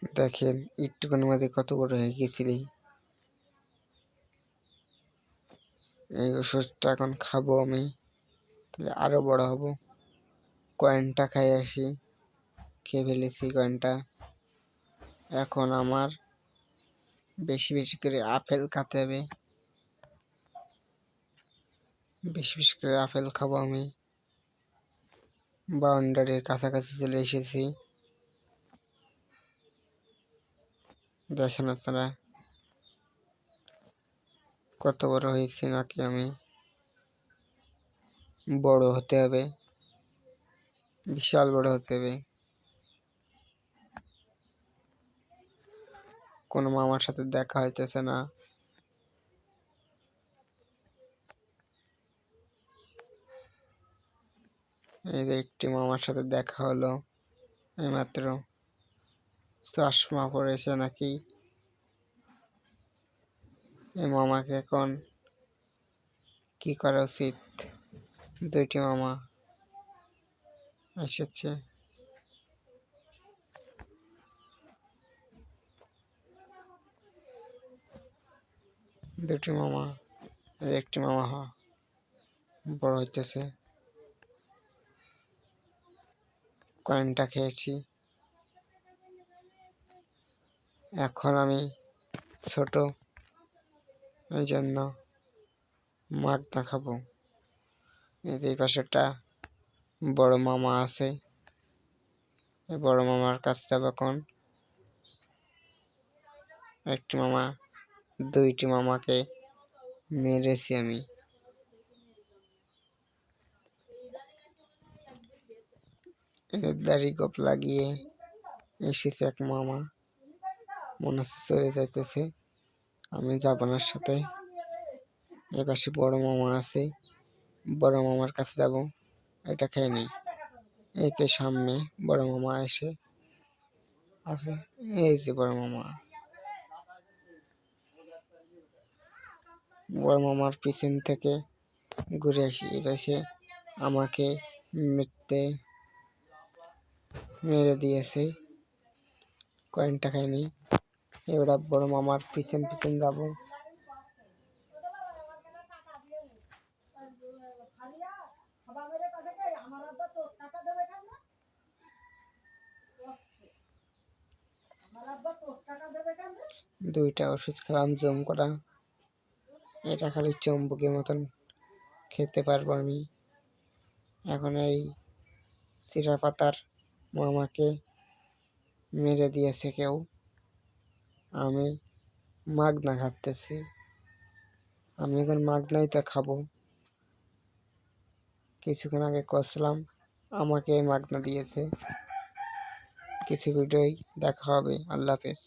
দেখেন একটুখানির মধ্যে কত বড় হয়ে গেছিলি। এই ওষুধটা এখন খাবো আমি, তাহলে আরো বড় হব। কয়েনটা খাই আসি, খেয়ে ফেলেছি কয়েনটা। এখন আমার বেশি বেশি করে আপেল খেতে হবে, বেশি বেশি করে আপেল খাবো আমি। বাউন্ডারির কাছাকাছি চলে এসেছি। দেখেন আপনারা কত বড় হয়েছে, নাকি আমি বড় হতে হবে, বিশাল বড় হতে হবে। কোনো মামার সাথে দেখা হইতেছে না। এই যে একটি মামার সাথে দেখা হলো এইমাত্র, চশমা পড়েছে নাকি। এই মামাকে এখন কি করা উচিত? দুইটি মামা এসেছে। দুটি মামা, একটি মামা বড় হইতেছে। কয়েনটা খেয়েছি, এখন আমি ছোট, এই জন্য মাগনা খাবো। এই পাশে একটা বড় মামা আছে, এই বড় মামার কাছে যাবো এখন। একটি মামা, দুইটি মামাকে মেরেছি আমি। দাড়ি গোপ লাগিয়ে এসেছে এক মামা, মনে হচ্ছে চলে যাইতেছে। আমি যাবো না সাথে। এ পাশে বড় মামা আছে, বড় মামার কাছে যাব। এটা খেয়ে নিই। এই তো সামনে বড় মামা এসে আছে, এই যে বড় মামা। বড় মামার পিছন থেকে ঘুরে আসি, এসে আমাকে মেরে দিয়েছে। কয়েনটা খাইনি। এবার বড় মামার পিছন পিছন যাব। দুইটা ওষুধ খেলাম জম করা, এটা খালি চম্বুকের মতন খেতে পারবো আমি। এখন এই চিরা পাতার মামাকে মেরে দিয়েছে কেউ, আমি মাগনা খাচ্তেছি। আমি এখন মাগনাই তো খাবো। কিছুক্ষণ আগে কষলাম, আমাকে মাগনা দিয়েছে। কিছু ভিডিওই দেখা হবে। আল্লাহ হাফেজ।